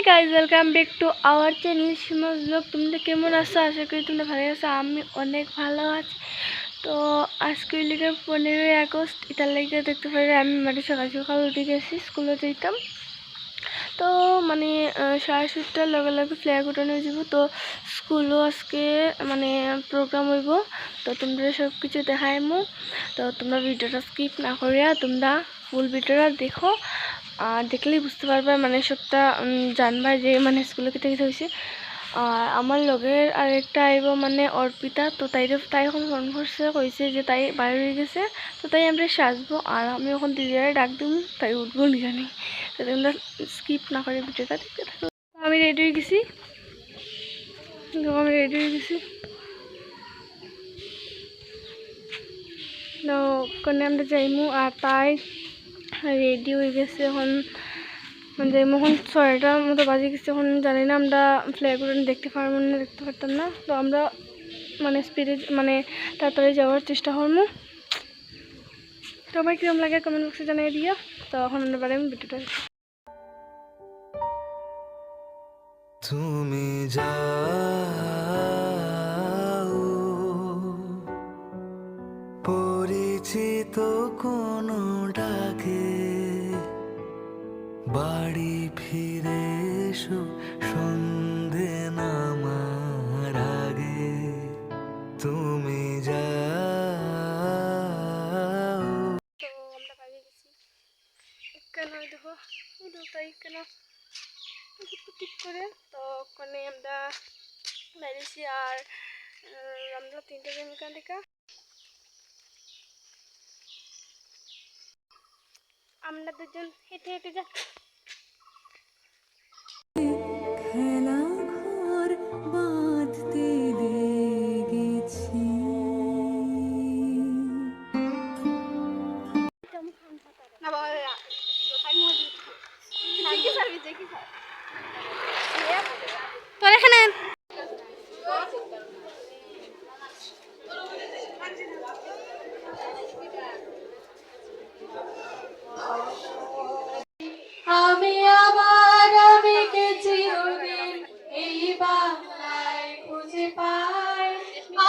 Guys welcome back to our channel Seema's blog. তোমরা কেমন আছো? আশা করি তোমরা ভালো আছো। আমি অনেক ভালো আছি। তো আজকে লিগে 15ই আগস্ট, এটার লাগে দেখতে পারি আমি মানে সকাল সকাল উঠে গেছি, স্কুলে যেতাম। তো মানে 7:30টার লগে লগে ফ্ল্যাগ উঠানো যাব। তো স্কুলও আজকে মানে প্রোগ্রাম হইব। তো তোমরা সব কিছু দেখাইমু। তো তোমরা ভিডিওটা স্কিপ না করিয়া তোমরা ফুল ভিডিওটা দেখো, আর দেখলেই বুঝতে পারবা, মানে সবটা জানবা যে মানে স্কুলে কেটে গেছে হয়েছে। আর আমার লগের আরেকটা আইব মানে অর্পিতা। তো তাই এখন ফোন করছে, কইছে যে তাই বাইরে হয়ে গেছে। তো তাই আমরা সাজবো, আর আমি এখন দিদিয়ারে ডাক দিব, তাই উঠবো নি জানি। তো তোমরা স্কিপ না করে ভিডিওটা দেখতে থাকো। আমি রেডি হয়ে গেছি, তো ওখানে আমরা যাইমু। আর তাই রেডি হয়ে গেছে এখন, মানে এখন 6টার মতো বাজে গেছে। এখন জানি না আমরা ফ্ল্যাগ উঠানো দেখতে পারবো না, দেখতে পারতাম না। তো আমরা মানে স্পিডে মানে তাড়াতাড়ি যাওয়ার চেষ্টা করবো। সবাই কিরম লাগে কমেন্ট বক্সে জানিয়ে দিও। তো এখন আমরা বাড়ি ভিডিওটা তুমি যাও পরিচিত কোনো ডাকে, বাড়ি ফিরে এসো সন্ধে নামার আগে। তুমি যাও। তো আমরা বাড়ি গেছি, কেন দেখো তাই কেন ঠিক করে। তো ওখানে আমরা বেরিয়েছি, আর আমরা 3টা এখান থেকে আমরা দুজন হেঁটে হেঁটে যাচ্ছি। খেলা ঘর বাঁধতে লেগেছি। তোর এখানে আমি আমার আবেগে চিরদিন এই বাংলায় খুঁজে পাই।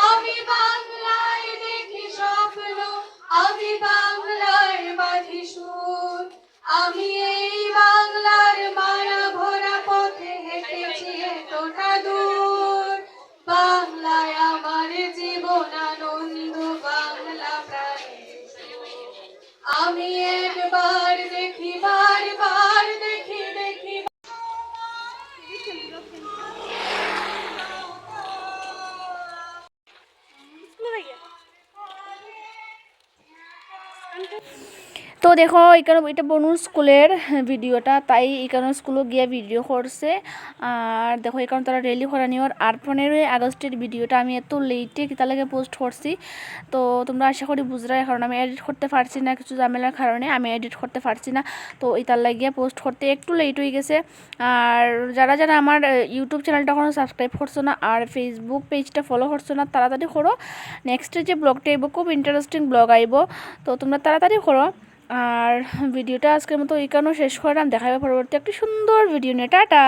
আমি বাংলায় দেখি স্বপ্ন, আমি বাংলায় বাঁধি সুর। আমি এই বাংলার মায়া ভরা পথে হেঁটেছি এতটা দূর। বাংলায় আমার জীবন আনন্দ, বাংলা প্রাণে আমি একবার দেখি, বারবার দেখি দেখি। তো দেখো এখানে এটা বনুর স্কুলের ভিডিওটা, তাই এখানে স্কুলে গিয়ে ভিডিও করছে। আর দেখো এখানে তারা রেলি করা নিওয়ার। আর 15ই আগস্টের ভিডিওটা আমি এত লেটে কিতা লাগে পোস্ট করছি। তো তোমরা আশা করি বুঝরা, কারণ আমি এডিট করতে পারছি না, কিছু ঝামেলার কারণে আমি এডিট করতে পারছি না। তো এটার লাগিয়ে পোস্ট করতে একটু লেট হয়ে গেছে। আর যারা যারা আমার ইউটিউব চ্যানেলটা এখনও সাবস্ক্রাইব করছো না আর ফেসবুক পেজটা ফলো করছো না, তাড়াতাড়ি করো। নেক্সটে যে ব্লগটা আইব খুব ইন্টারেস্টিং ব্লগ আইব, তো তোমরা তাড়াতাড়ি করো। আর ভিডিওটা আজকের মতো এখানেও শেষ করলাম। দেখা হবে পরবর্তী একটি সুন্দর ভিডিও নিয়ে। টাটা।